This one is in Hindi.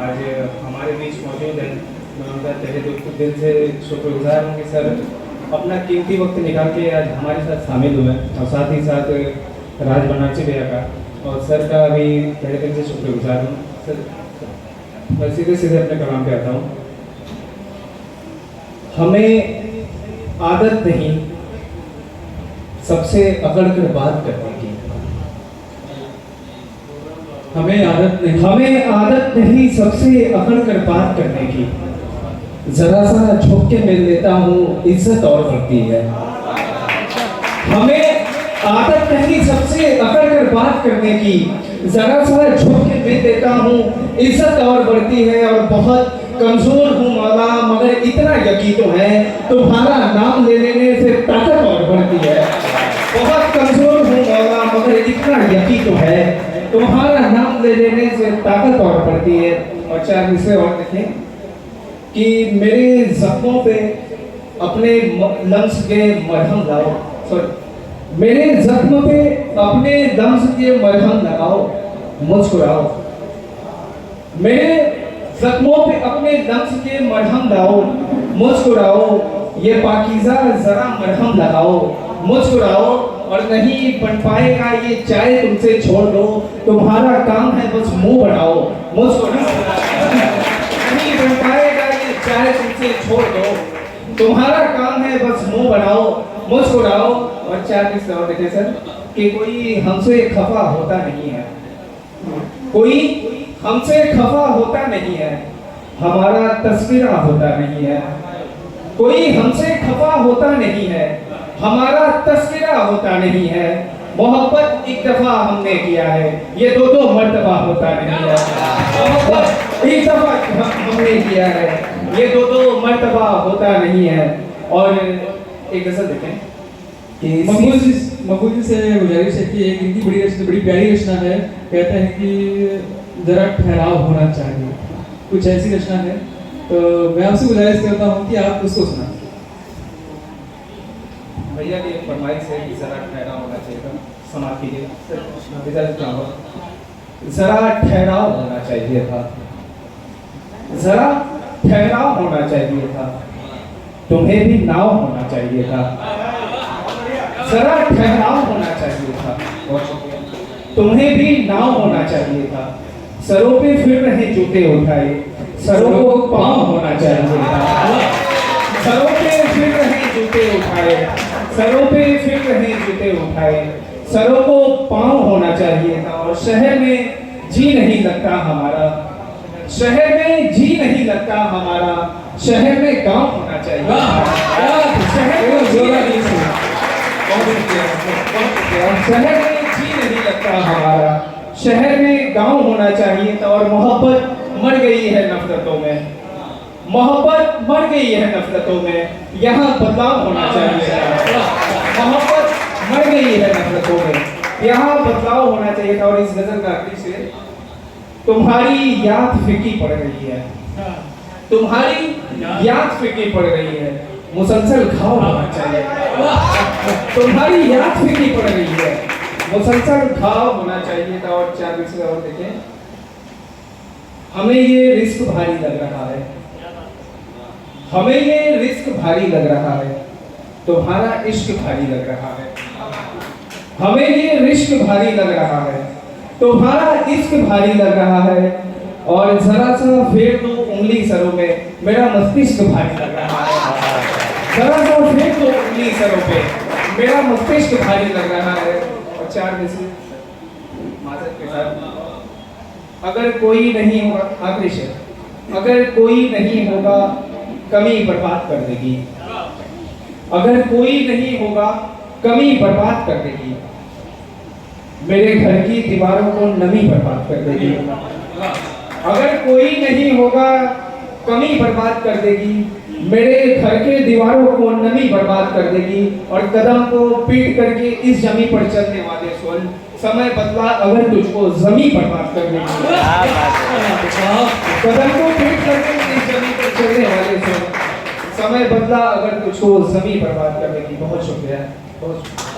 आज हमारे बीच मौजूद हैं। मैं उनका तहे दिल से शुक्रगुजार हूँ कि सर अपना कीमती वक्त निकाल के आज हमारे साथ शामिल हुए और साथ ही साथ राज बनारसी भैया का और सर का भी तहे दिल से शुक्रगुजार हूँ। सर मैं सीधे सीधे अपने कलाम पे आता हूँ। हमें आदत नहीं सबसे अकड़ कर बात करने की, हमें आदत नहीं सबसे अकड़ कर बात करने की। जरा सा झुक के मिल लेता हूँ इज्जत और बढ़ती है। हमें आदत नहीं सबसे अकड़ कर बात करने की, जरा सा झुक के मिल लेता हूँ इज्जत और बढ़ती है। और बहुत कमजोर हूँ मौला मगर इतना यकीन तो है तुम्हारा नाम ले लेने से ताकत और बढ़ती है। बहुत कमजोर हूँ मौला मगर इतना यकीन तो है तुम्हारा नाम ले लेने से ताकत और बढ़ती है। और चार विषय और देखें कि मेरे जख्मों पे अपने लफ्ज के मरहम लाओ, सॉरी मेरे जख्म पे अपने लफ्ज के मरहम लगाओ, मुस्कुराओ। मेरे जख्मों पे अपने लफ्ज के मरहम लाओ, मुस्कुराओ। ये पाकीज़ा जरा मरहम लगाओ, मुस्कुराओ। और नहीं बन पाएगा ये चाय तुमसे छोड़ दो, तुम्हारा काम है बस मुंह बढ़ाओ, मुस्कुराओ। नहीं बन पाएगा ये चाय तुमसे छोड़ दो, तुम्हारा काम है बस मुंह बढ़ाओ, मुस्कुराओ। और चार किस और देखे सर कि कोई हमसे खफा होता नहीं है, कोई हमसे खफा होता नहीं है, हमारा तस्वीरा होता नहीं है। कोई हमसे खफा होता नहीं है, हमारा तस्वीरा होता नहीं है। मोहब्बत एक दफा हमने किया है, ये दो मर्तबा होता नहीं है। मोहब्बत एक दफा हमने किया है, ये दो मर्तबा होता नहीं है। और एक गज़ल देखें कि मकबूल जी से गुजारिश है कि एक इनकी बड़ी प्यारी रचना है। कहते हैं कि जरा ठहराव होना चाहिए, कुछ ऐसी रचना है। तो मैं आपसे गुजारिश करता हूँ कि आप उसको सुना। भैया की फरमाइश है कि जरा ठहराव होना चाहिए, समाप्त कीजिए। जरा ठहराव होना चाहिए था, जरा ठहराव होना चाहिए था, तुम्हें भी नाव होना चाहिए था। जरा ठहराव होना चाहिए था, तुम्हें भी नाव होना चाहिए था। सरों पे फिर रहे जूते उठाए, सरों को पाँव होना चाहिए था। सरों पे फिर रहे जूते उठाए, सरों पे फिर रहे जूते उठाए, सरों को पाँव होना चाहिए था। और शहर में जी नहीं लगता हमारा, शहर में जी नहीं लगता हमारा, शहर में गांव होना चाहिए। शहर में जी नहीं लगता हमारा, शहर में गांव होना चाहिए था। और मोहब्बत मर गई है नफरतों में, मोहब्बत मर गई है नफरतों में, यहाँ बदलाव होना चाहिए था। मोहब्बत मर गई है नफरतों में, यहाँ बदलाव होना चाहिए था। और इस गजल का आखिरी से तुम्हारी याद फीकी पड़ रही है, तुम्हारी याद फीकी पड़ रही है, मुसलसल घाव होना चाहिए। तुम्हारी याद फीकी पड़ रही है, मुसलसल घाव होना चाहिए था। और चार विषय और देखें, हमें ये रिस्क भारी लग रहा है, हमें ये रिस्क भारी लग रहा है, तुम्हारा इश्क भारी लग रहा है। हमें ये रिस्क भारी लग रहा है, तुम्हारा इश्क भारी लग रहा है। और जरा सा फेर दो उंगली सरों में, मेरा मस्तिष्क भारी लग रहा है। जरा सा फेर दो उंगली सरों पे, मेरा मस्तिष्क भारी लग रहा है। और चार में से माजरत के साथ, अगर कोई नहीं होगा, आखिरी शेर, अगर कोई नहीं होगा कमी बर्बाद कर देगी, अगर कोई नहीं होगा कमी बर्बाद कर देगी, मेरे घर की दीवारों को नमी बर्बाद कर देगी। अगर कोई नहीं होगा कमी बर्बाद कर देगी, मेरे घर के दीवारों को नमी बर्बाद कर देगी। और कदम को पीट करके इस जमी पर चलने वाले सोल, समय बदला अगर तुझको जमी बर्बाद कर देगी। कदम को पीट करके इस जमी पर चलने वाले सोल, समय बदला अगर तुझको जमी बर्बाद कर देगी। बहुत शुक्रिया, बहुत शुक्रिया।